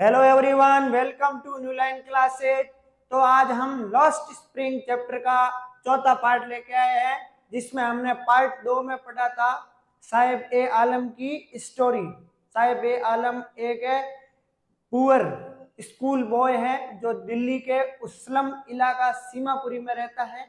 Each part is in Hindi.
Hello everyone, welcome to new line classes. तो आज हम लॉस्ट स्प्रिंग चैप्टर का चौथा पार्ट लेके आए हैं, जिसमें हमने पार्ट 2 में पढ़ा था साहिब ए आलम की स्टोरी। साहिब ए आलम एक पुअर स्कूल बॉय है जो दिल्ली के उस्लम इलाका सीमापुरी में रहता है,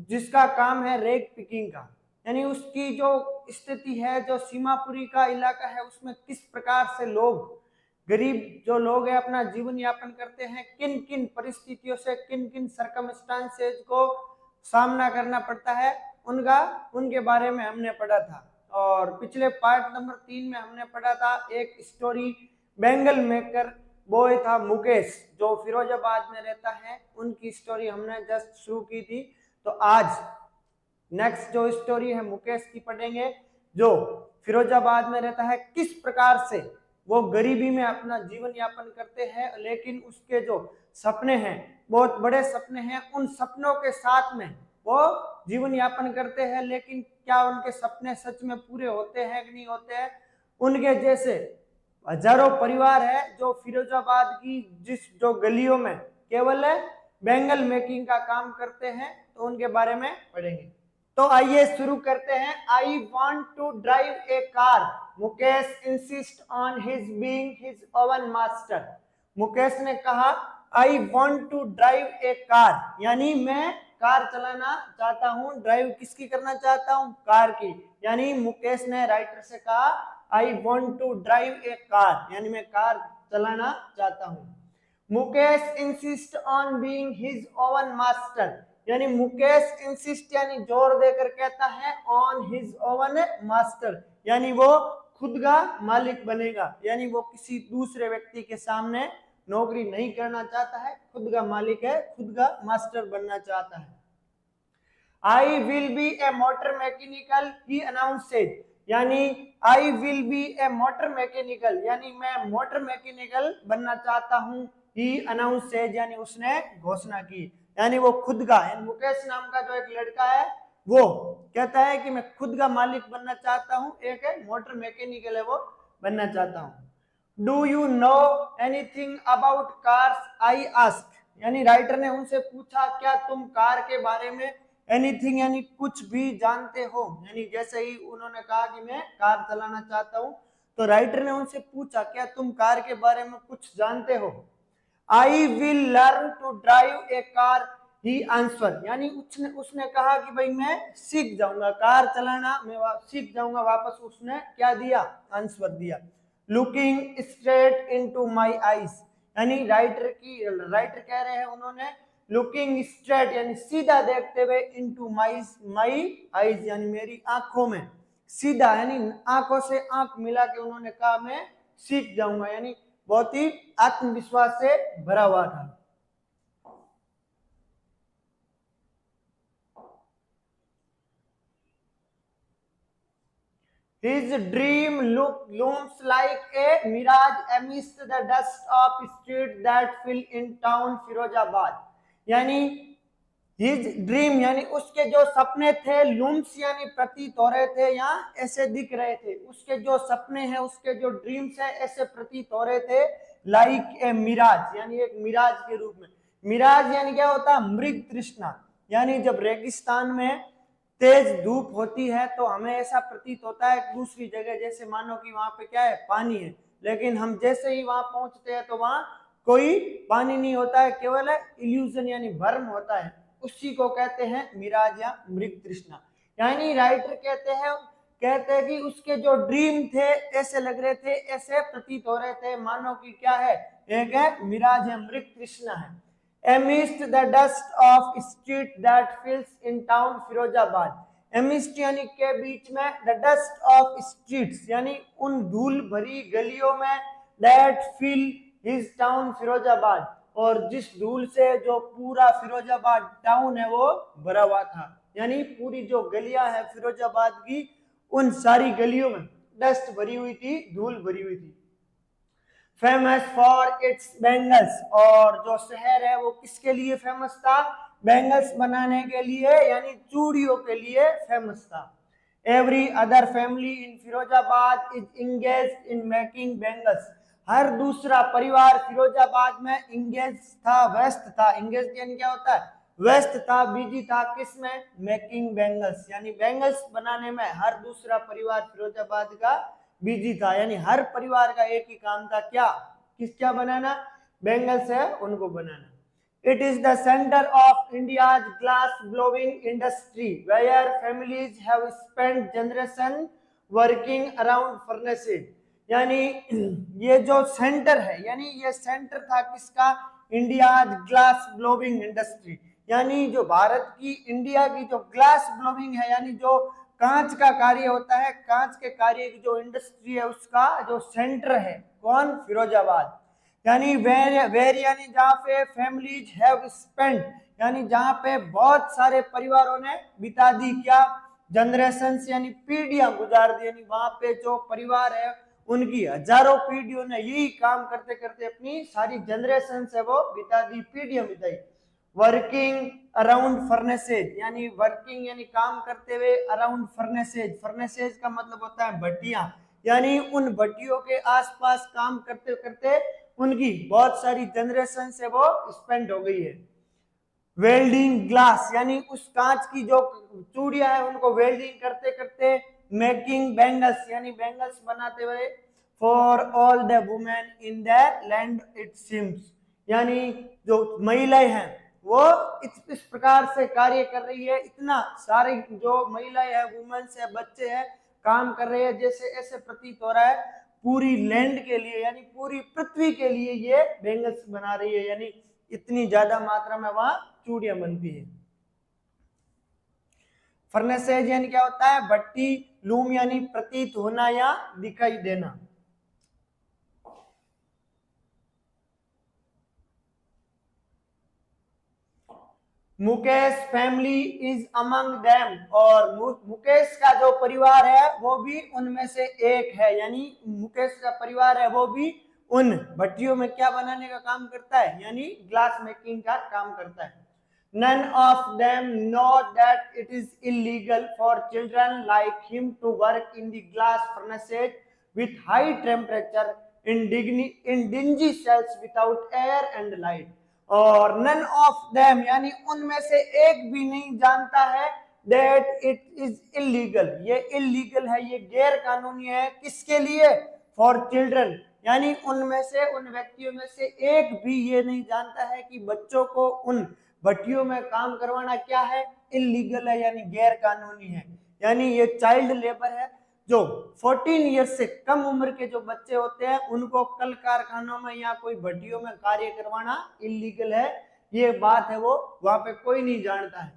जिसका काम है रेग पिकिंग का। यानी उसकी जो स्थिति है, जो सीमापुरी का इलाका है, उसमें किस प्रकार से लोग, गरीब जो लोग हैं, अपना जीवन यापन करते हैं, किन किन परिस्थितियों से, किन किन सर्कमस्टांसेस को सामना करना पड़ता है, उनके बारे में हमने पढ़ा था। और पिछले पार्ट नंबर 3 में हमने पढ़ा था एक स्टोरी, बैंगल मेकर बॉय था मुकेश, जो फिरोजाबाद में रहता है। उनकी स्टोरी हमने जस्ट शुरू की थी। तो आज नेक्स्ट जो स्टोरी है मुकेश की पढ़ेंगे, जो फिरोजाबाद में रहता है। किस प्रकार से वो गरीबी में अपना जीवन यापन करते हैं, लेकिन उसके जो सपने हैं, बहुत बड़े सपने हैं, उन सपनों के साथ में वो जीवन यापन करते हैं। लेकिन क्या उनके सपने सच में पूरे होते हैं कि नहीं होते हैं? उनके जैसे हजारों परिवार है जो फिरोजाबाद की जो गलियों में केवल बैंगल मेकिंग का काम करते हैं। तो उनके बारे में पढ़ेंगे। तो आइए शुरू करते हैं। I want to drive a car, Mukesh insist on his being his own master. Mukesh ने कहा I want to drive a car, यानी मैं कार चलाना चाहता हूँ। ड्राइव किसकी करना चाहता हूँ? कार की। यानी मुकेश ने राइटर से कहा I want to drive a car, यानी मैं कार चलाना चाहता हूँ। Mukesh insist on being his own master, यानी मुकेश इंसिस्ट यानी जोर देकर कहता है ऑन हिज ओवन मास्टर, यानी वो खुद का मालिक बनेगा। यानी वो किसी दूसरे व्यक्ति के सामने नौकरी नहीं करना चाहता है, खुद का मालिक है, खुद का मास्टर बनना चाहता है। I will be a motor mechanical, he announced, यानी I will be a motor mechanical, यानी मैं मोटर मैकेनिकल बनना चाहता हूँ। ही अनाउंसेड यानी उसने घोषणा की, यानी वो खुद का, यानी मुकेश नाम का जो एक लड़का है वो कहता है कि मैं खुद का मालिक बनना चाहता हूँ, एक मोटर मैकेनिकल है वो बनना चाहता हूँ। Do you know anything about cars, I ask, यानी राइटर ने उनसे पूछा क्या तुम कार के बारे में एनीथिंग यानी कुछ भी जानते हो। यानी जैसे ही उन्होंने कहा कि मैं कार चलाना चाहता हूं, तो राइटर ने उनसे पूछा क्या तुम कार के बारे में कुछ जानते हो। I will learn to drive a car, he answer, यानी उसने कहा कि भाई मैं सीख जाऊंगा कार चलाना, मैं सीख जाऊंगा। वापस उसने क्या दिया? आंसर दिया। Looking straight into my eyes, यानी राइटर कह रहे हैं उन्होंने लुकिंग स्ट्रेट यानी सीधा देखते हुए, इनटू माई आईज यानी मेरी आंखों में, सीधा यानी आंखों से आंख मिला के उन्होंने कहा मैं सीख जाऊंगा। यानी बहुत ही आत्मविश्वास से भरा हुआ था। His dream looms like a mirage amidst the dust of streets that fill in town Firozabad, यानी हिज ड्रीम यानी उसके जो सपने थे, लूम्स यानी प्रतीत हो रहे थे, या ऐसे दिख रहे थे। उसके जो सपने हैं, उसके जो ड्रीम्स है, ऐसे प्रतीत हो रहे थे लाइक ए मिराज, यानी एक मिराज के रूप में। मिराज यानी क्या होता है? मृग तृष्णा, यानी जब रेगिस्तान में तेज धूप होती है तो हमें ऐसा प्रतीत होता है दूसरी जगह, जैसे मानो कि वहां पे क्या है? पानी है, लेकिन हम जैसे ही वहां पहुंचते हैं तो वहां कोई पानी नहीं होता है, केवल इल्यूजन यानी भ्रम होता है। उसी को कहते हैं मिराज या मृग तृष्णा। यानी राइटर कहते हैं कि उसके जो ड्रीम थे ऐसे लग रहे थे, ऐसे प्रतीत हो रहे थे मानो कि क्या है? एक है मिराज है, मृग तृष्णा है। amidst the dust of street that fills in town Firozabad, amidst यानी के बीच में, the dust of streets यानी उन धूल भरी गलियों में, that fill his town Firozabad, और जिस धूल से जो पूरा फिरोजाबाद टाउन है वो भरा हुआ था। यानी पूरी जो गलियां है फिरोजाबाद की, उन सारी गलियों में डस्ट भरी हुई थी, धूल भरी हुई थी। फेमस फॉर इट्स बैंगल्स, और जो शहर है वो किसके लिए फेमस था? बैंगल्स बनाने के लिए, यानी चूड़ियों के लिए फेमस था। Every other family in Firozabad is engaged in making bangles, हर दूसरा परिवार फिरोजाबाद में इंगेज था, व्यस्त था। इंगेज यानी क्या होता है? व्यस्त था, बिजी था। किसमें? मेकिंग बैंगल्स, यानी बैंगल्स बनाने में हर दूसरा परिवार फिरोजाबाद का बिजी था। यानी हर परिवार का एक ही काम था, क्या? क्या बनाना? बैंगल्स है उनको बनाना। It is the center of India's glass blowing industry, where families have spent generations working around furnaces. यानी ये जो सेंटर है, यानी ये सेंटर था किसका? इंडिया ग्लास ब्लोविंग इंडस्ट्री, यानी जो भारत की, इंडिया की जो ग्लास ब्लोविंग है, यानी जो कांच का कार्य होता है, कांच के कार्य की जो इंडस्ट्री है, उसका जो सेंटर है कौन? फिरोजाबाद। यानी वेर यानी जहाँ पे फैमिलीज हैव स्पेंट, यानी जहाँ पे बहुत सारे परिवारों ने बिता दी क्या? जनरेशन, यानी पीढ़ियां गुजार दी। यानी वहां पे जो परिवार है उनकी हजारों पीढ़ियों ने यही काम करते करते अपनी सारी जनरेशन से वो बिता दी, पीढ़ियां बिताई। वर्किंग अराउंड फर्नेसेज, यानी वर्किंग यानी काम करते हुए अराउंड फर्नेसेज। फर्नेसेज का मतलब होता है भट्टियां, यानी उन भट्टियों के आसपास काम करते करते उनकी बहुत सारी जनरेशन से वो स्पेंड हो गई है। वेल्डिंग ग्लास, यानी उस कांच की जो चूड़ियां है उनको वेल्डिंग करते करते मेकिंग बैंगल्स, यानी बैंगल्स बनाते हुए for all the women in the land it seems, यानी जो महिलाएं हैं वो इस प्रकार से कार्य कर रही है, इतना सारे जो महिलाएं हैं, वुमेन्स है, बच्चे हैं, काम कर रहे हैं, जैसे ऐसे प्रतीत हो रहा है पूरी लैंड के लिए, यानी पूरी पृथ्वी के लिए ये बैंगल्स बना रही है। यानी इतनी ज्यादा मात्रा में वहां चूड़ियां बनती है। फर्नेसेज यानी क्या होता है? भट्टी। लूम यानी प्रतीत होना या दिखाई देना। Mukesh family is among them, और मुकेश का जो परिवार है वो भी उनमें से एक है। यानी मुकेश का परिवार है वो भी उन भट्टियों में क्या बनाने का काम करता है? यानी ग्लास मेकिंग का काम करता है। None of them know that it is illegal for children like him to work in the glass furnaces with high temperature in dingy cells without air and light. और none of them यानी उनमें से एक भी नहीं जानता है that it is illegal, ये illegal है, ये गैर कानूनी है। किसके लिए? For children, यानी उनमें से, उन व्यक्तियों में से एक भी ये नहीं जानता है कि बच्चों को उन भट्टियों में काम करवाना क्या है? इलीगल है, यानी गैर कानूनी है। यानी ये चाइल्ड लेबर है। जो 14 ईयर्स से कम उम्र के जो बच्चे होते हैं उनको कल कारखानों में या कोई भट्टियों में कार्य करवाना इलीगल है, ये बात है वो वहां पे कोई नहीं जानता है।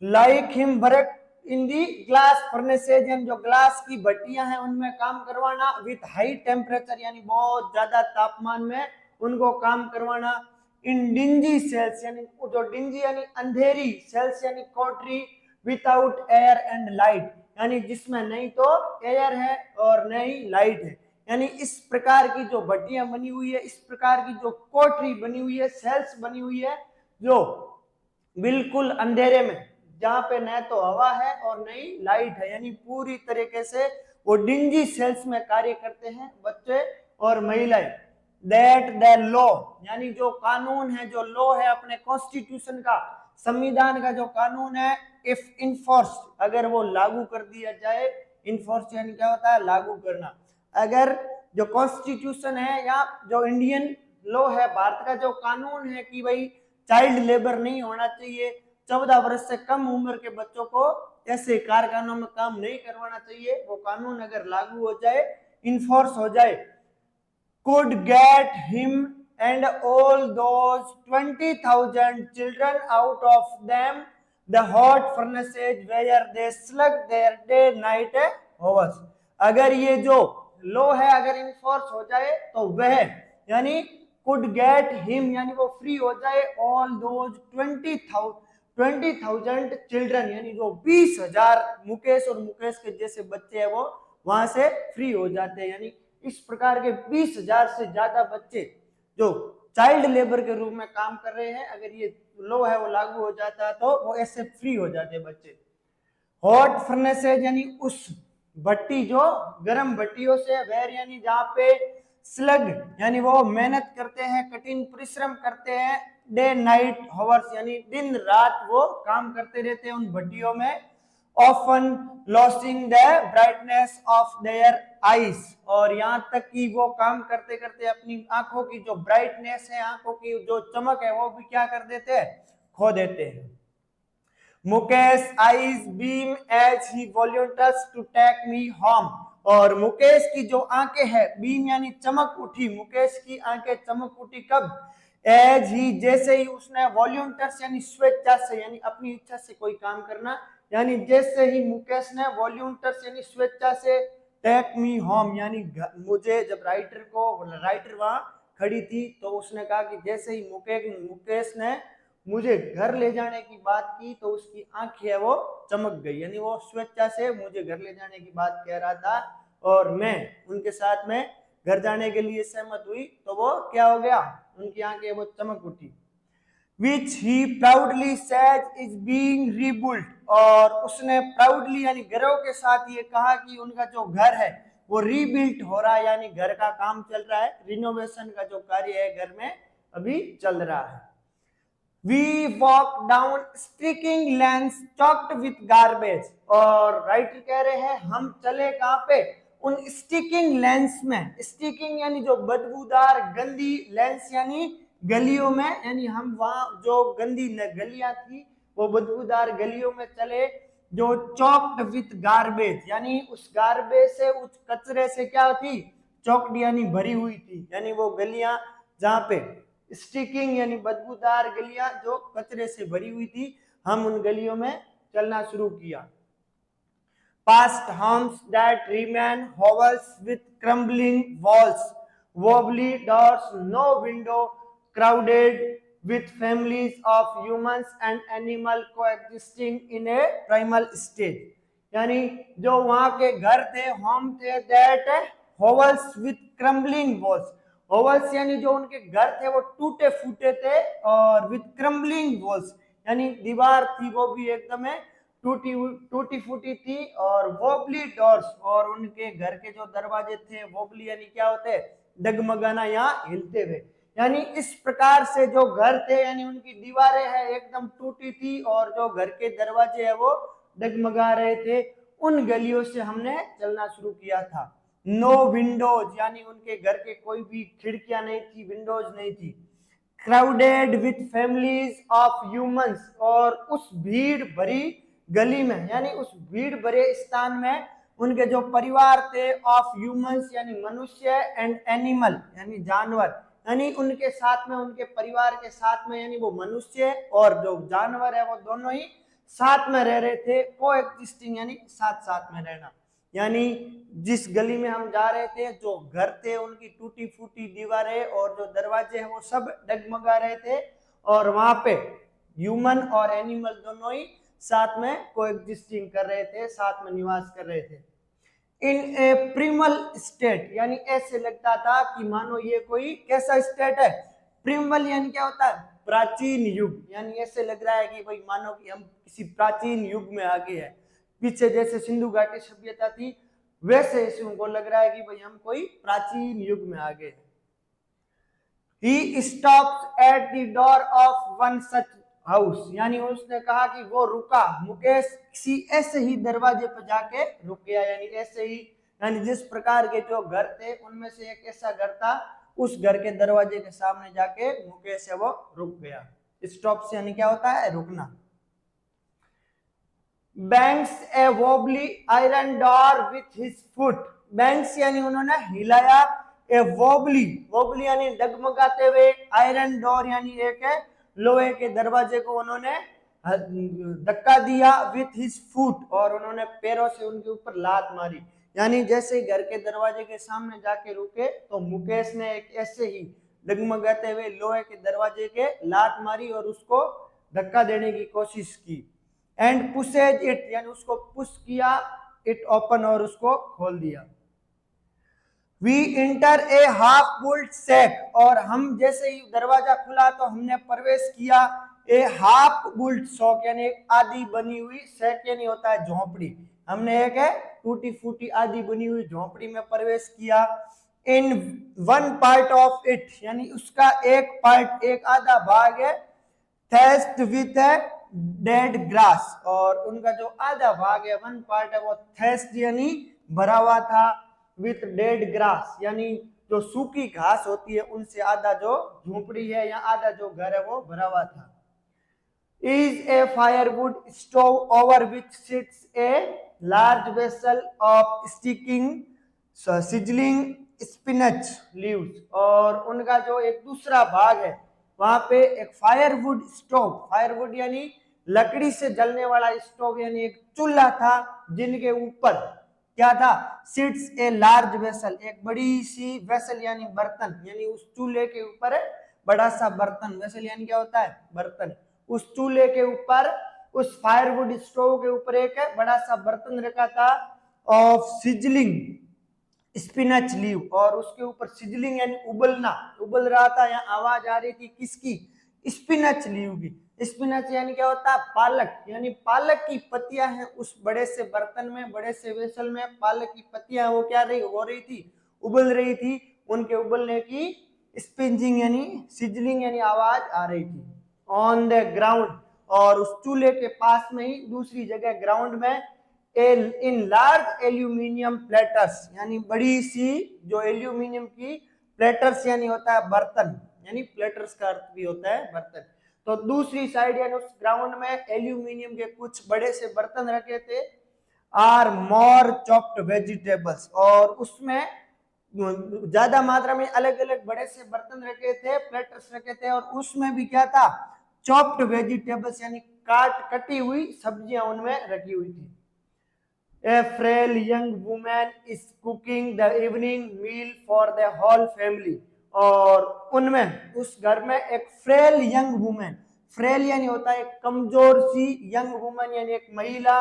Like him work in the glass furnaces, जो ग्लास की भट्टियां हैं उनमें काम करवाना, विथ हाई टेम्परेचर यानी बहुत ज्यादा तापमान में उनको काम करवाना। इन डिंजी सेल्स, यानी जो डिंजी यानी अंधेरी, सेल्स यानी कोठरी, विदाउट एयर एंड लाइट, यानी जिसमें नहीं तो एयर है और नहीं लाइट है। यानी इस प्रकार की जो भट्टियां बनी हुई है, इस प्रकार की जो कोठरी बनी हुई है, सेल्स बनी हुई है, जो बिल्कुल अंधेरे में, जहां पे न तो हवा है और न ही लाइट है, यानी पूरी तरीके से वो डिंजी सेल्स में कार्य करते हैं बच्चे और महिलाएं। दैट द लॉ, यानी जो कानून है, जो लॉ है अपने कॉन्स्टिट्यूशन का, संविधान का जो कानून है, इफ इन्फोर्स, अगर वो लागू कर दिया जाए, इन्फोर्स यानी क्या होता है? लागू करना। अगर जो कॉन्स्टिट्यूशन है या जो इंडियन लॉ है, भारत का जो कानून है कि भाई चाइल्ड लेबर नहीं होना चाहिए, 14 वर्ष से कम उम्र के बच्चों को ऐसे कारखानों में काम नहीं करवाना चाहिए, वो कानून अगर लागू हो जाए, इन्फोर्स हो जाए, could get him and all those 20,000 children out of them the hot furnaces where they slug their day night hours। अगर ये जो लो है अगर इन्फोर्स हो जाए तो वह यानी could get him यानी वो फ्री हो जाए, all those 20,000 चिल्ड्रन, यानी जो 20,000 मुकेश और मुकेश के जैसे बच्चे हैं वो वहां से फ्री हो जाते हैं। यानी इस प्रकार के 20,000 से ज्यादा बच्चे जो चाइल्ड लेबर के रूप में काम कर रहे हैं, अगर ये लो है वो लागू हो जाता है तो वो ऐसे फ्री हो जाते हैं बच्चे। हॉट फर्नेसेज यानी उस भट्टी जो गर्म भट्टियों से, वेर यानी जहाँ पे स्लग यानी वो मेहनत करते हैं, कठिन परिश्रम करते हैं, डे नाइट हॉवर्स यानी दिन रात वो काम करते रहते हैं उन भट्टियों में, often losing the brightness of their eyes, और यहाँ तक कि वो काम करते करते अपनी आंखों की जो ब्राइटनेस है, आंखों की जो चमक है, वो भी क्या कर देते हैं, खो देते हैं। Mukesh eyes beam as he volunteers to take me home, और मुकेश की जो आंखें हैं, बीम यानी चमक उठी, मुकेश की आंखें चमक उठी कब, एज ही जैसे ही उसने वॉलंटियर्स यानी स्वेच्छा से यानी अपनी इच्छा से कोई काम करना, यानी जैसे ही मुकेश ने वॉलंटियर्स यानी स्वेच्छा से टेक मी होम यानी मुझे, जब राइटर वहां खड़ी थी तो उसने कहा कि जैसे ही मुकेश ने मुझे घर ले जाने की बात की तो उसकी आंखें है वो चमक गई, यानी वो स्वेच्छा से मुझे घर ले जाने की बात कह रहा था और मैं उनके साथ में घर जाने के लिए सहमत हुई, तो वो क्या हो गया, उनकी आंखें वो चमक उठी। which he proudly said is being rebuilt, और उसने प्राउडली यानी गर्व के साथ ये कहा कि उनका जो घर है वो रीबिल्ट हो रहा है, यानी घर का काम चल रहा है, रिनोवेशन का जो कार्य है घर में अभी चल रहा है। We walk down streaking lanes choked with garbage, और राइटर कह रहे हैं हम चले कहां पे, उन स्टिकिंग लेंस में, स्टिकिंग यानी जो बदबूदार गंदी, लेंस यानी गलियों में, यानी हम वहां जो गंदी गलियां थी वो बदबूदार गलियों में चले, जो चॉक्ड विथ गार्बेज यानी उस गार्बेज से, उस कचरे से क्या थी, चॉक्ड यानी भरी हुई थी, यानी वो गलियां जहां पे स्टिकिंग यानी बदबूदार गलियां जो कचरे से भरी हुई थी, हम उन गलियों में चलना शुरू किया। Past homes that remain hovels with crumbling walls, wobbly doors, no window, crowded with families of humans and animal coexisting in a primal state, यानी जो वहां के घर थे, होम थे, that hovels with crumbling walls, होवल्स यानी जो उनके घर थे वो टूटे फूटे थे, और विथ क्रम्बलिंग वॉल्स यानी दीवार थी वो भी एकदम टूटी फूटी थी, और वोबली डोर्स, और उनके घर के जो दरवाजे थे, वोबली यानी क्या होते, डगमगाना या हिलते हुए, यानी इस प्रकार से जो घर थे यानी उनकी दीवारें है एकदम टूटी थी, और जो घर के दरवाजे है वो डगमगा रहे थे, उन गलियों से हमने चलना शुरू किया था। नो विंडोज यानी उनके घर के कोई भी खिड़कियां नहीं थी, विंडोज नहीं थी। Crowded with families of humans, और उस भीड़ भरी गली में यानी उस भीड़ भरे स्थान में उनके जो परिवार थे, ऑफ ह्यूमंस यानी मनुष्य, एंड एनिमल यानी जानवर, यानी उनके साथ में, उनके परिवार के साथ में, यानी वो मनुष्य और जो जानवर है वो दोनों ही साथ में रह रहे थे, को एक्जिस्टिंग यानी साथ साथ में रहना, यानी जिस गली में हम जा रहे थे, जो घर थे उनकी टूटी फूटी दीवारें और जो दरवाजे हैं वो सब डगमगा रहे थे, और वहां पे ह्यूमन और एनिमल दोनों ही साथ में कोएग्जिस्टिंग कर रहे थे, साथ में निवास कर रहे थे। इन ए प्रिमल स्टेट यानी ऐसे लगता था कि मानो ये कोई कैसा स्टेट है, प्रिमल यानी क्या होता है, प्राचीन युग, यानी ऐसे लग रहा है कि भाई मानो कि हम किसी प्राचीन युग में आ गए हैं, पीछे जैसे सिंधु घाटी सभ्यता थी वैसे इसे उनको लग रहा है कि भाई हम कोई प्राचीन युग में आ गए। He stops at the door of one such house, यानी उसने कहा कि वो रुका, मुकेश किसी ऐसे ही दरवाजे पर जाके रुक गया, यानी ऐसे ही, यानी जिस प्रकार के जो घर थे उनमें से एक ऐसा घर था, उस घर के दरवाजे के सामने जाके मुकेश है वो रुक गया। स्टॉप से यानी क्या होता है, रुकना। Banks A wobbly iron door with his foot, banks यानी उन्होंने हिलाया, ए वोबली, वोबली यानी डगमगाते हुए, आयरन डोर यानी एक है लोहे के दरवाजे को उन्होंने धक्का दिया, विथ हिज फुट, और उन्होंने पैरों से उनके ऊपर लात मारी, यानी जैसे घर के दरवाजे के सामने जाके रुके तो मुकेश ने एक ऐसे ही डगमगाते हुए लोहे के दरवाजे के लात मारी और उसको धक्का देने की कोशिश की। एंड पुशेज इट यानी उसको पुश किया, इट ओपन और उसको खोल दिया। We enter a half built shack, और हम जैसे ही दरवाजा खुला तो हमने प्रवेश किया ए हाफ बुल्ट शॉक यानी एक आधी बनी हुई, सैक यानी होता है झोंपड़ी, हमने एक है टूटी फूटी आधी बनी हुई झोंपड़ी में प्रवेश किया। In one part of it, यानी उसका एक पार्ट, एक आधा भाग है, थेस्ट विथ डेड ग्रास, और उनका जो आधा भाग है, वन पार्ट है, वो थेस्ट यानी भरा हुआ था, विथ डेड ग्रास यानी जो सूखी घास होती है उनसे आधा जो झोपड़ी है या आधा जो घर है वो भरा हुआ था। Is a firewood stove over which sits a large vessel of sticking sizzling spinach leaves, और उनका जो एक दूसरा भाग है वहां पे एक फायरवुड स्टोव, फायरवुड यानी लकड़ी से जलने वाला स्टोव यानी एक चूल्हा था, जिनके ऊपर क्या था, सिट्स ए लार्ज वेसल, एक बड़ी सी वेसल यानी बर्तन, यानी उस चूल्हे के ऊपर बड़ा सा बर्तन, वेसल यानी क्या होता है, बर्तन, उस चूल्हे के ऊपर, उस फायरवुड स्टोव के ऊपर एक बड़ा सा बर्तन रखा था ऑफ सिजलिंग स्पिनच लीव, और उसके ऊपर सिजलिंग यानी उबलना, उबल रहा था, यहाँ आवाज आ रही थी किसकी, स्पिनच लीव की। स्पिनच यानी क्या होता है, पालक, यानी पालक की पत्तियां हैं उस बड़े से बर्तन में, बड़े से वेसल में पालक की पत्तियां वो क्या रही हो रही थी, उबल रही थी, उनके उबलने की स्पिंजिंग यानी सिजलिंग यानी आवाज आ रही थी। ऑन द ग्राउंड, और उस चूल्हे के पास में ही दूसरी जगह ग्राउंड में इन लार्ज एल्यूमिनियम प्लेटर्स, यानी बड़ी सी जो एल्यूमिनियम की प्लेटर्स यानी होता है बर्तन, यानी प्लेटर्स का अर्थ भी होता है बर्तन, तो दूसरी साइड यानी उस ग्राउंड में एल्यूमिनियम के कुछ बड़े से बर्तन रखे थे, आर मोर चॉप्ड वेजिटेबल्स, और उसमें ज्यादा मात्रा में अलग अलग बड़े से बर्तन रखे थे, प्लेटर्स रखे थे, और उसमें भी क्या था, चॉप्ड वेजिटेबल्स यानी कटी हुई सब्जियां उनमें रखी हुई थी। A frail young woman is cooking the evening meal for the whole family, और उनमें उस घर में एक फ्रेल यंग वुमेन, फ्रेल यानी होता है एक कमजोर सी, यंग वुमेन यानी एक महिला,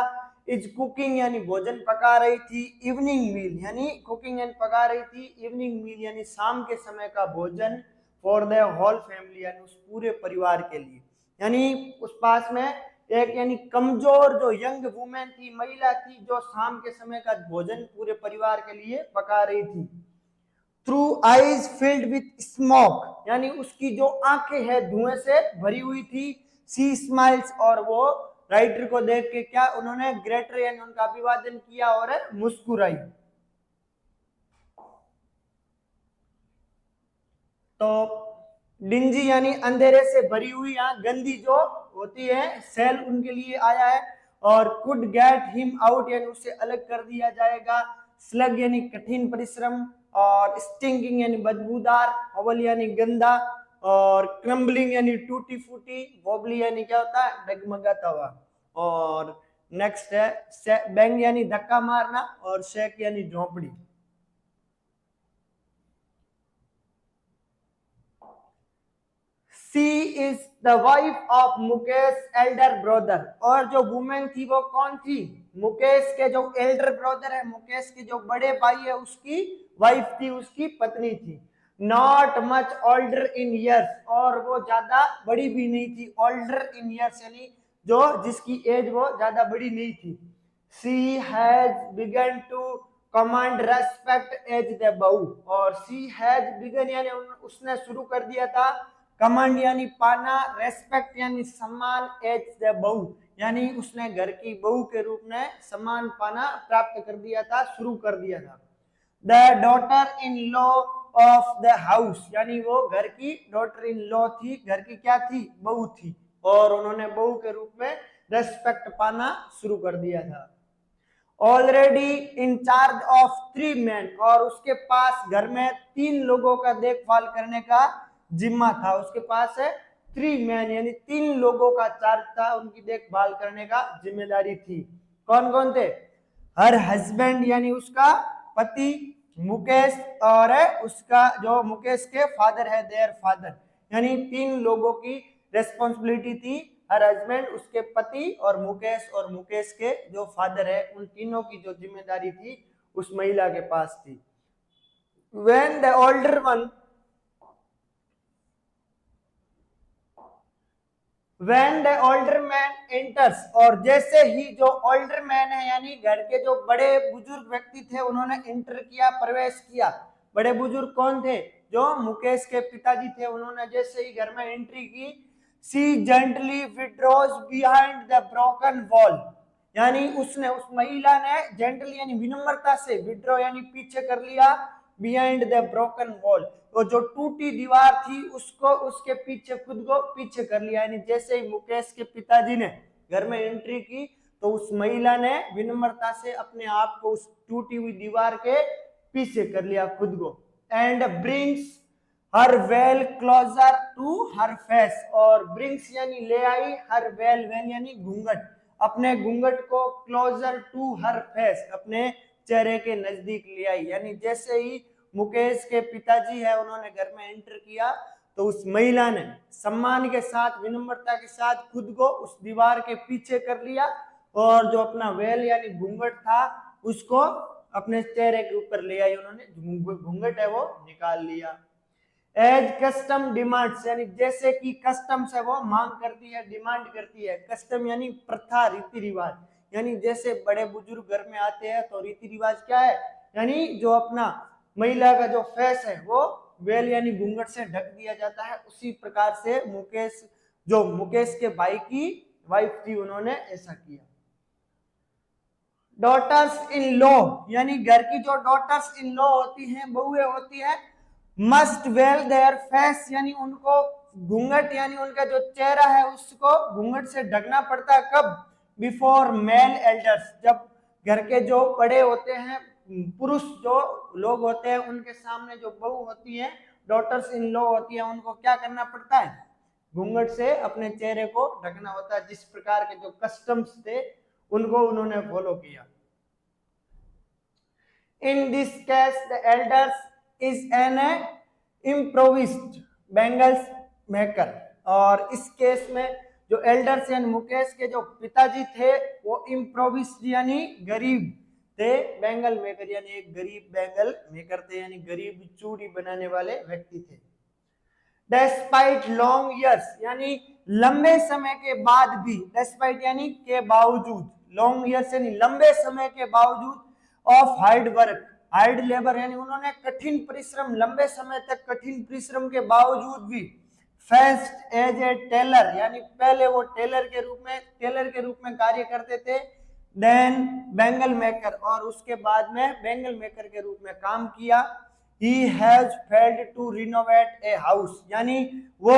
इज कुकिंग यानी भोजन पका रही थी, इवनिंग मील यानी कुकिंग यानी पका रही थी, इवनिंग मील यानी शाम के समय का भोजन, फॉर द होल फैमिली यानी उस पूरे परिवार के लिए, यानी उस पास में एक यानी कमजोर जो यंग वुमेन थी, महिला थी, जो शाम के समय का भोजन पूरे परिवार के लिए पका रही थी। Through eyes filled with smoke, यानी उसकी जो आंखें हैं धुएं से भरी हुई थी, सी स्माइल्स, और वो राइटर को देख के क्या उन्होंने ग्रेटर यानी उनका अभिवादन किया और मुस्कुराई। तो डिंजी यानी अंधेरे से भरी हुई, यहाँ गंदी जो होती है सेल उनके लिए आया है, और कुड गेट हिम आउट यानी उसे अलग कर दिया जाएगा, स्लग यानी कठिन परिश्रम, और स्टिंकिंग यानी बदबूदार, हवल यानी गंदा, और क्रम्बलिंग यानी टूटी फूटी, वोबली यानी क्या होता है, डगमगाता हुआ, और नेक्स्ट है बैंग यानी धक्का मारना, और शेक यानी झोंपड़ी। She is the wife of Mukesh Elder brother, और जो वुमेन थी वो कौन थी, मुकेश के जो एल्डर ब्रदर है, मुकेश के जो बड़े भाई है उसकी वाइफ थी, उसकी पत्नी थी। Not much older in years, और वो ज्यादा बड़ी भी नहीं थी, ओल्डर इन ईयर्स यानी जो जिसकी एज वो ज्यादा बड़ी नहीं थी। She has begun to command respect as the बहू, और she has begun यानी उसने शुरू कर दिया था, कमांड यानी पाना, रेस्पेक्ट यानी सम्मान, एज द बहू यानी उसने घर की बहू के रूप में सम्मान पाना प्राप्त कर दिया था, शुरू कर दिया था। The daughter in law of the house, यानी वो घर की डॉटर इन लॉ थी, घर की क्या थी, बहू थी, और उन्होंने बहू के रूप में रेस्पेक्ट पाना शुरू कर दिया था। Already in charge of 3 men, और उसके पास घर में 3 लोगों का देखभाल करने का जिम्मा था, उसके पास है 3 men यानी 3 लोगों का चार्ज था, उनकी देखभाल करने का जिम्मेदारी थी। कौन कौन थे, हर हस्बैंड यानी उसका पति मुकेश, और उसका जो मुकेश के फादर है देयर फादर, यानी 3 लोगों की रेस्पॉन्सिबिलिटी थी, हर हस्बैंड, उसके पति और मुकेश के जो फादर है, उन तीनों की जो जिम्मेदारी थी उस महिला के पास थी। When the older one, when the older man enters, और जैसे ही जो ओल्डर मैन है यानी घर के जो बड़े बुजुर्ग व्यक्ति थे उन्होंने एंटर किया, प्रवेश किया, बड़े बुजुर्ग कौन थे? जो मुकेश के पिताजी थे। उन्होंने जैसे ही घर में एंट्री की, she gently withdraws behind the broken wall, यानी उसने, उस महिला ने जेंटली यानी विनम्रता से, विड्रॉ यानी पीछे कर लिया, बिहाइंड द ब्रोकन वॉल, तो जो टूटी दीवार थी उसको, उसके पीछे, खुद को पीछे कर लिया। यानी जैसे ही मुकेश के पिताजी ने घर में एंट्री की तो उस महिला ने विनम्रता से अपने आप को उस टूटी हुई दीवार के पीछे कर लिया, खुद को। And brings her veil closer to her face, और ब्रिंग्स यानी ले आई, हर वेल, वेल यानी घूंघट, अपने घूंघट को क्लोजर टू हर फेस, अपने चेहरे के नजदीक ले आई। यानी जैसे ही मुकेश के पिताजी है उन्होंने घर में एंटर किया तो उस महिला ने सम्मान के साथ, विनम्रता के साथ खुद को उस दीवार के पीछे कर लिया, और जो अपना वेल यानी घूंघट था उसको अपने चेहरे के ऊपर ले आई, उन्होंने घूंघट है वो निकाल लिया। एज कस्टम डिमांड्स, यानी जैसे कि कस्टम से वो मांग करती है, डिमांड करती है। कस्टम यानी प्रथा, रीति रिवाज, यानी जैसे बड़े बुजुर्ग घर में आते हैं तो रीति रिवाज क्या है, यानी जो अपना महिला का जो फेस है वो वेल यानी घूंघट से ढक दिया जाता है। उसी प्रकार से मुकेश, जो मुकेश के भाई की वाइफ थी, उन्होंने ऐसा किया। डॉटर्स इन लॉ, यानी घर की जो डॉटर्स इन लॉ होती हैं, बहुएं होती हैं, मस्ट वेल देयर फेस, यानी उनको घूंघट यानी उनका जो चेहरा है उसको घूंघट से ढकना पड़ता है। कब? बिफोर मेल एल्डर्स, जब घर के जो बड़े होते हैं, पुरुष जो लोग होते हैं, उनके सामने जो बहू होती है, डॉटर्स इन लॉ होती है, उनको क्या करना पड़ता है? घूंघट से अपने चेहरे को ढकना होता है। जिस प्रकार के जो कस्टम्स थे उनको उन्होंने फॉलो किया। In this case the elders is an improvised bangles maker, और इस केस में जो एल्डर्स यानी मुकेश के जो पिताजी थे वो इम्प्रोविज्ड यानी गरीब थे, बैंगल मेकर यानी एक गरीब बैंगल मेकर थे, यानी गरीब चूड़ी बनाने वाले व्यक्ति थे। डेस्पाइट लॉन्ग ईयर्स, यानी लंबे समय के बाद भी, डेस्पाइट यानी के बावजूद, लॉन्ग ईयर्स यानी लंबे समय के बावजूद, of hard work, hard labour यानी उन्होंने कठिन परिश्रम, लंबे समय तक कठिन परिश्रम के बावजूद भी, फर्स्ट एज ए टेलर, यानी पहले वो टेलर के रूप में कार्य करते थे, देन बैंगल मेकर, और उसके बाद में बैंगल मेकर के रूप में काम किया। He has failed to renovate a house, यानी वो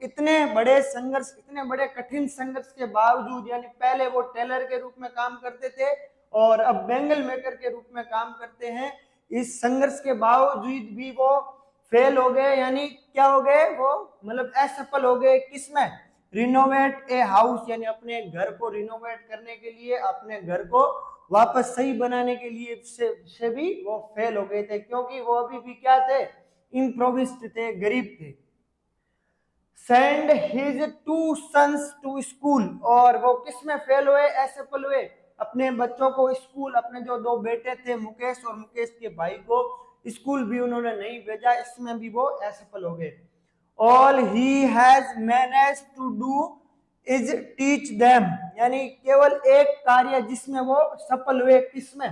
इतने बड़े संघर्ष, इतने बड़े कठिन संघर्ष के बावजूद, यानी पहले वो टेलर के रूप में काम करते थे और अब बैंगल मेकर के रूप में काम करते हैं, इस संघर्ष के बावजूद भी वो फेल हो गए, यानी क्या हो गए? वो मतलब असफल हो गए। किसमें? रिनोवेट ए हाउस, यानी अपने घर को रिनोवेट करने के लिए, अपने घर को वापस सही बनाने के लिए से भी वो फेल हो गए थे, क्योंकि वो अभी भी क्या थे? इम्प्रोविज्ड थे, गरीब थे। Send his two sons to school, और वो किसमें फेल हुए? असफल हुए, अपने बच्चों को स्कूल, अपने जो दो बेटे थे मुकेश और मुकेश के भाई को स्कूल भी उन्होंने नहीं भेजा, इसमें भी वो असफल हो गए। All he has managed to do is teach them, यानी केवल एक कार्य जिसमें वो सफल हुए, किसमें?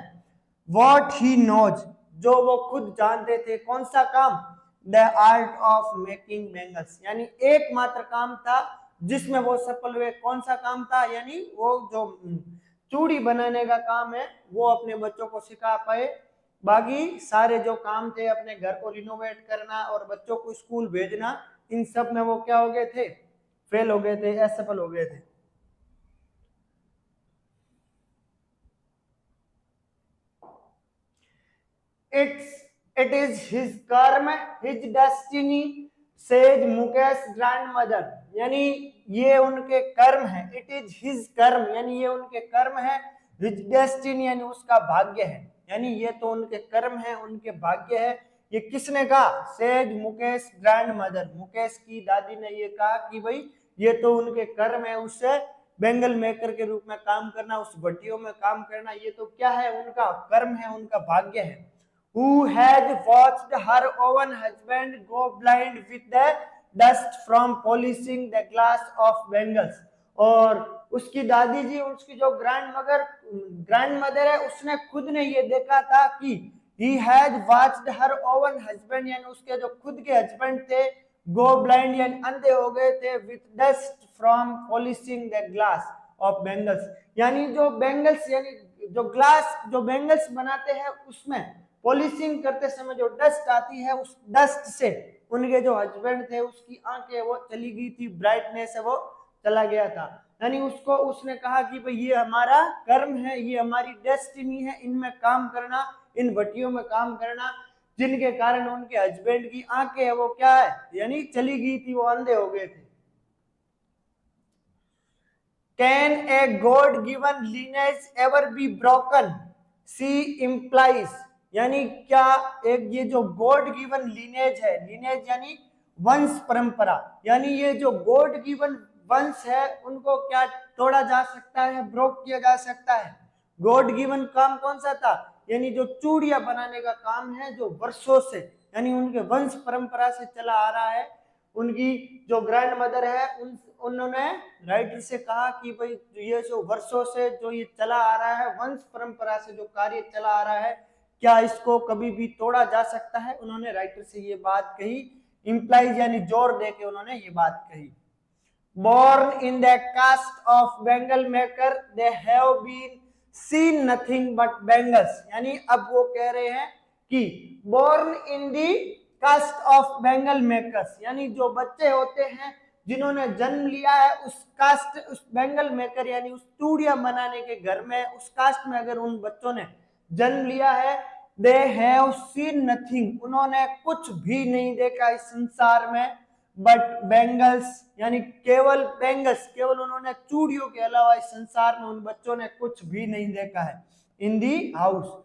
व्हाट ही नोज, जो वो खुद जानते थे, कौन सा काम? The art of making bangles, यानी एकमात्र काम था जिसमें वो सफल हुए। कौन सा काम था? यानी वो जो चूड़ी बनाने का काम है वो अपने बच्चों को सिखा पाए। बाकी सारे जो काम थे, अपने घर को रिनोवेट करना और बच्चों को स्कूल भेजना, इन सब में वो क्या हो गए थे? फेल हो गए थे, असफल हो गए थे। इट इज हिज कर्म, his destiny, says Mukesh grandmother, यानी ये उनके कर्म है। इट इज हिज कर्म, यानी ये उनके कर्म है। हिज डेस्टिनी यानी उसका भाग्य है, यानी ये तो उनके कर्म है, उनके भाग्य है। ये किसने कहा? सेज मुकेश ग्रैंडमदर, मुकेश की दादी ने ये कहा कि भाई ये तो उनके कर्म है, उससे बैंगल मेकर के रूप में काम करना, उस भट्टियों में काम करना, ये तो क्या है? उनका कर्म है, उनका भाग्य है। Who had watched her own husband go blind with the dust from polishing the glass of bangles, और उसकी दादी जी, उसकी जो ग्रैंड मदर है, उसने खुद ने ये देखा था कि he has watched her oven husband, यानी उसके जो खुद के हस्बैंड थे, गो ब्लाइंड यानी अंधे हो गए थे, with dust from polishing the glass of bangles, यानी जो बैंगल्स यानी जो ग्लास जो बैंगल्स बनाते हैं उसमें पॉलिशिंग करते समय जो डस्ट आती है, उस डस्ट से उनके जो हस्बैंड थे उसकी आंखें वो चली गई थी, ब्राइटनेस है वो चला गया था। यानी उसको उसने कहा कि भाई ये हमारा कर्म है, ये हमारी डेस्टिनी है, इनमें काम करना, इन भट्टियों में काम करना, जिनके कारण उनके हस्बैंड की आंखें है वो क्या है यानी चली गई थी, वो अंधे हो गए थे। Can a God given lineage ever be broken? She implies, यानी क्या एक ये जो गॉड गिवन लीनेज है, लीनेज यानी वंश परंपरा, यानी ये जो गॉड गिवन वंश है उनको क्या तोड़ा जा सकता है, ब्रोक किया जा सकता है। गॉड गिवन काम कौन सा था, यानी जो चूड़ियां बनाने का काम है जो वर्षों से यानी उनके वंश परंपरा से चला आ रहा है। उनकी जो ग्रैंड मदर है उन्होंने राइटर से कहा कि भाई ये जो वर्षों से जो ये चला आ रहा है, वंश परंपरा से जो कार्य चला आ रहा है, क्या इसको कभी भी तोड़ा जा सकता है। उन्होंने राइटर से ये बात कही, इंप्लाइज यानी जोर देके उन्होंने ये बात कही। Born in the caste of Bengal maker, they have been seen nothing but bangles, यानी अब वो कह रहे हैं कि born in the caste of Bengal makers, यानी जो बच्चे होते हैं जिन्होंने जन्म लिया है उस कास्ट उस बेंगल मेकर यानी उस चूड़ियां बनाने के घर में, उस कास्ट में अगर उन बच्चों ने जन्म लिया है, दे हैव सीन नथिंग, उन्होंने कुछ भी नहीं देखा इस संसार में, बट बैंगल्स यानी केवल बैंगल्स, केवल उन्होंने चूड़ियों के अलावा इस संसार में उन बच्चों ने कुछ भी नहीं देखा है। इन the house,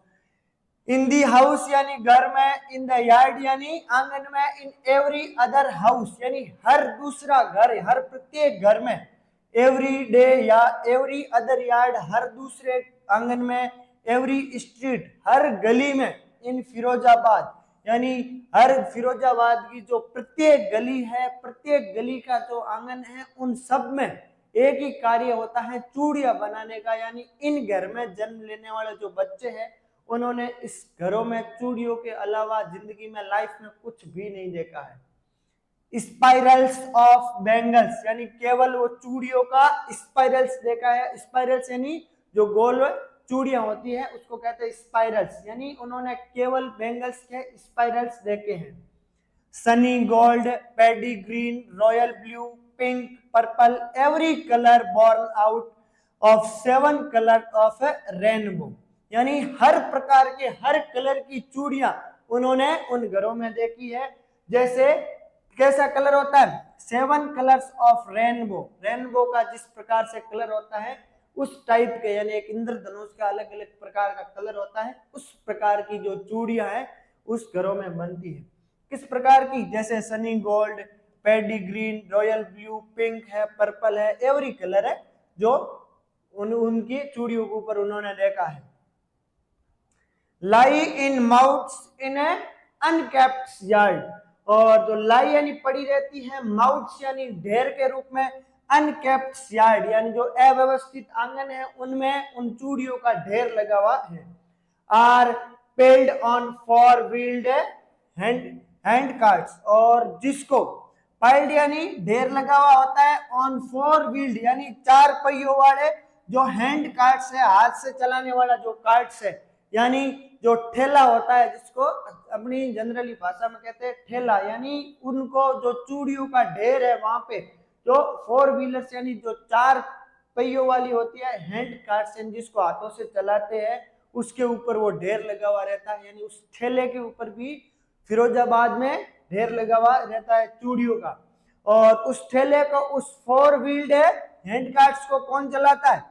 in the house यानी घर में, इन द यार्ड यानी आंगन में, इन एवरी अदर हाउस यानी हर दूसरा घर, हर प्रत्येक घर में, एवरी डे या एवरी अदर यार्ड हर दूसरे आंगन में, एवरी स्ट्रीट हर गली में, इन फिरोजाबाद यानी हर फिरोजाबाद की जो प्रत्येक गली है, प्रत्येक गली का जो आंगन है, उन सब में एक ही कार्य होता है चूड़ियां बनाने का, यानी इन घर में जन्म लेने वाले जो बच्चे हैं उन्होंने इस घरों में चूड़ियों के अलावा जिंदगी में लाइफ में कुछ भी नहीं देखा है। स्पाइरल्स ऑफ बैंगल्स यानी केवल वो चूड़ियों का स्पाइरल्स देखा है, स्पाइरल्स यानी जो गोल चूड़ियां होती है उसको कहते हैं स्पाइरल्स, यानी उन्होंने केवल बैंगल्स के स्पाइरल्स देखे हैं। Sunny gold, paddy green, royal blue, pink, purple, every colour born out of 7 colour of rainbow, यानी हर प्रकार के हर कलर की चूड़ियां उन्होंने उन घरों में देखी है। जैसे कैसा कलर होता है, 7 कलर्स ऑफ रेनबो, रेनबो का जिस प्रकार से कलर होता है उस टाइप के, यानी एक इंद्रधनुष का अलग अलग प्रकार का कलर होता है, उस प्रकार की जो चूड़ियां हैं उस घरों में बनती है। किस प्रकार की, जैसे Sunny gold, paddy green, royal blue, pink है, पर्पल है, एवरी कलर है जो उनकी चूड़ियों के ऊपर उन्होंने देखा है। लाई इन माउथ्स इन ए अनकेप्ट यार्ड, और जो लाई यानी पड़ी रहती है, माउथ्स यानी ढेर के रूप में, अनकेप्ट यार्ड यानी जो अव्यवस्थित आंगन है उनमें उन चूड़ियों का ढेर लगा हुआ है। Are piled on 4 wheeled hand carts, और जिसको पाइल्ड यानी ढेर लगा हुआ होता है, ऑन 4 व्हील्ड यानी 4 पहियों वाले जो हैंड कार्ट्स है, हाथ से चलाने वाला जो कार्ट्स है, यानी जो ठेला होता है जिसको अपनी जनरली भाषा में कहते हैं ठेला, यानी उनको जो चूड़ियों का ढेर है वहां पे जो 4 व्हीलर्स यानी जो 4 पहियों वाली होती है हैंड कार्ट्स जिसको हाथों से चलाते हैं, उसके ऊपर वो ढेर लगा हुआ रहता है, यानी उस ठेले के ऊपर भी फिरोजाबाद में ढेर लगा हुआ रहता है चूड़ियों का। और उस ठेले को, उस 4 व्हील्ड हैंड कार्ट्स को कौन चलाता है,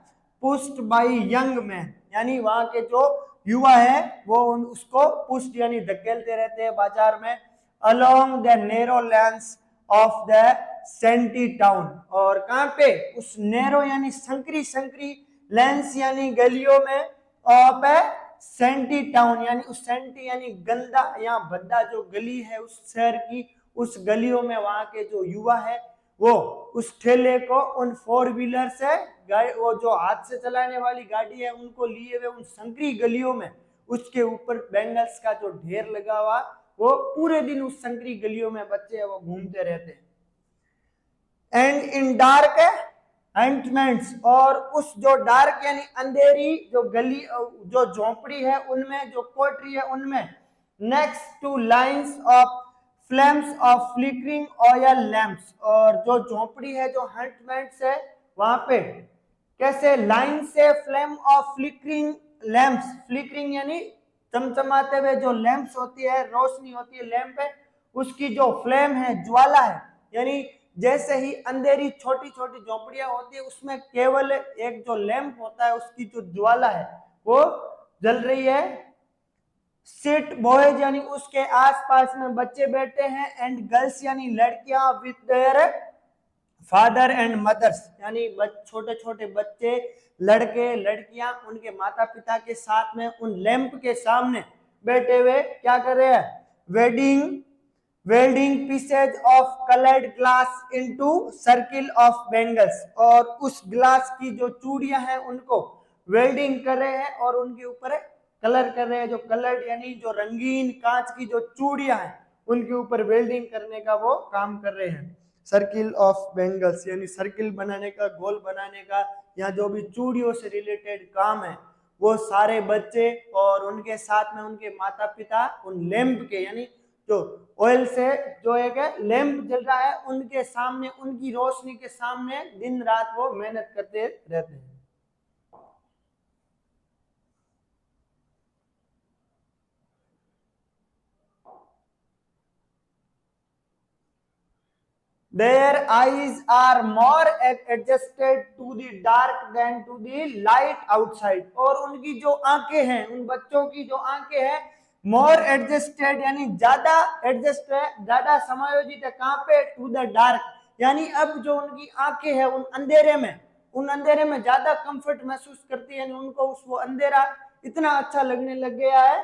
पुश्ड बाय यंग मैन, यानी वहां के जो युवा है वो उसको पुश्ड यानी धकेलते रहते हैं बाजार में, along the narrow lands of the shanty town, और कहां पे, उस नैरो यानी संकरी संकरी, लेंस यानी गलियों में, ऑफ सेंटी टाउन यानी उस सेंटी यानी गंदा या भद्दा जो गली है उस शहर की, उस गलियों में वहां के जो युवा है वो उस ठेले को उन 4 व्हीलर से, वो जो हाथ से चलाने वाली गाड़ी है उनको लिए हुए उन संकरी गलियों में उसके ऊपर बैंगल्स का जो ढेर लगा हुआ, वो पूरे दिन उस संकरी गलियों में बच्चे वो घूमते रहते हैं। एंड इन डार्क एंटमेंट्स, और उस जो डार्क यानी अंधेरी जो गली जो झोंपड़ी है उनमें, जो कोठरी है उनमें, next two lines of flames of flickering oil lamps, और जो झोंपड़ी है जो हंटमेंट्स है वहां पे कैसे लाइन से flame of flickering lamps, flickering यानी चमचमाते हुए जो लैंप्स होती है, रोशनी होती है लैंप है, उसकी जो फ्लेम है, ज्वाला है, यानी जैसे ही अंधेरी छोटी छोटी झोपड़ियां होती है उसमें केवल एक जो लैंप होता है उसकी जो ज्वाला है वो जल रही है। सिट बॉयज यानी उसके आसपास में बच्चे बैठे हैं, एंड गर्ल्स यानी लड़कियां with their father and mothers, यानी छोटे छोटे बच्चे, लड़के लड़कियां उनके माता पिता के साथ में उन लैंप के सामने बैठे हुए क्या कर रहे हैं, welding pieces of coloured glass into circle of bangles, और उस ग्लास की जो चूड़ियां हैं उनको वेल्डिंग कर रहे हैं और उनके ऊपर कलर कर रहे हैं। जो कलर्ड यानी जो रंगीन कांच की जो चूड़ियां हैं उनके ऊपर वेल्डिंग करने का वो काम कर रहे हैं। सर्किल ऑफ बैंगल्स यानी सर्किल बनाने का, गोल बनाने का, या जो भी चूड़ियों से रिलेटेड काम है वो सारे बच्चे और उनके साथ में उनके माता पिता उन लैंप के, यानी जो ऑयल से जो एक लैंप जल रहा है उनके सामने, उनकी रोशनी के सामने दिन रात वो मेहनत करते रहते हैं। Their eyes are more adjusted to the dark than to the light outside, और उनकी जो आंखें हैं, उन बच्चों की जो आंखें हैं मोर एडजस्टेड यानी ज्यादा एडजस्ट है, ज्यादा समायोजित है, कहां पे, टू द डार्क, यानी अब जो उनकी आंखें हैं उन अंधेरे में ज्यादा कंफर्ट महसूस करती है, उनको वो अंधेरा इतना अच्छा लगने लग गया है।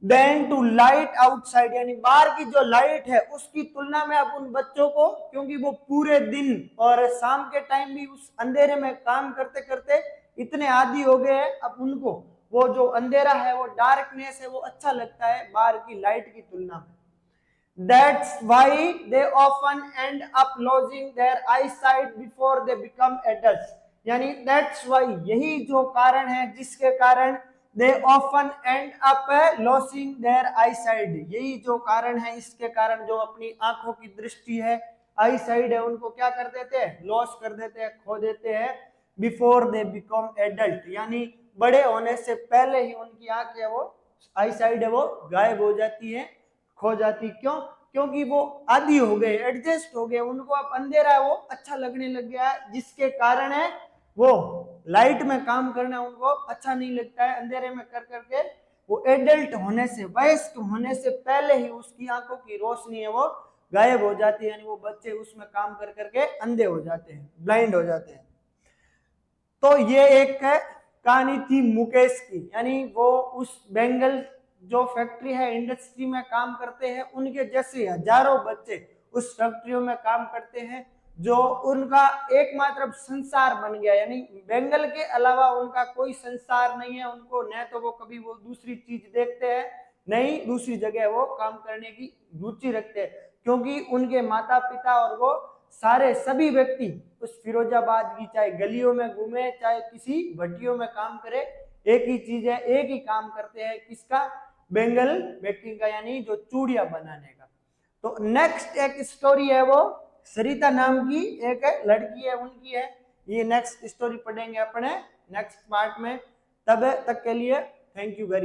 देन टू लाइट आउटसाइड, यानी बाहर की जो लाइट है उसकी तुलना में अब उन बच्चों को, क्योंकि वो पूरे दिन और शाम के टाइम भी उस अंधेरे में काम करते करते इतने आदी हो गए हैं, अब उनको वो जो अंधेरा है, वो डार्कनेस है, वो अच्छा लगता है बाहर की लाइट की तुलना में। That's why they often end up losing their eyesight before they become adults, यानी that's why यही जो कारण है जिसके कारण they often end up losing their eyesight, यही जो कारण है इसके कारण जो अपनी आंखों की दृष्टि है, आई साइड है, उनको क्या कर देते हैं, लॉस कर देते हैं, खो देते हैं, बिफोर दे बिकम एडल्ट, यानी बड़े होने से पहले ही उनकी आंखें वो आई साइड है वो गायब हो जाती है, खो जाती। क्यों? क्योंकि वो आदी हो गए, एडजस्ट हो गए, उनको अब अंधेरा है वो अच्छा लगने लग गया है, जिसके कारण है वो लाइट में काम करना उनको अच्छा नहीं लगता है, अंधेरे में कर करके वो एडल्ट होने से, वयस्क होने से पहले ही उसकी आंखों की रोशनी है वो गायब हो जाती है, यानी वो बच्चे उसमें काम कर करके अंधे हो जाते हैं, ब्लाइंड हो जाते हैं। तो ये एक कहानी थी मुकेश की, यानी वो उस बेंगल जो फैक्ट्री है, इंडस्ट्री में काम करते हैं, उनके जैसे हजारों बच्चे उस फैक्ट्रियों में काम करते हैं, जो उनका एकमात्र संसार बन गया, यानी बेंगल के अलावा उनका कोई संसार नहीं है, उनको न तो वो कभी वो दूसरी चीज देखते हैं, नहीं दूसरी जगह वो काम करने की रुचि रखते हैं, क्योंकि उनके माता पिता और वो सारे सभी व्यक्ति उस फिरोजाबाद की चाहे गलियों में घूमे, चाहे किसी भट्टियों में काम करे, एक ही चीज है, एक ही काम करते हैं, किसका, बेंगल मेकिंग का, यानी जो चूड़ियां बनाने का। तो नेक्स्ट एक स्टोरी है वो सरिता नाम की एक लड़की है, उनकी है, ये नेक्स्ट स्टोरी पढ़ेंगे अपने नेक्स्ट पार्ट में। तब तक के लिए थैंक यू वेरी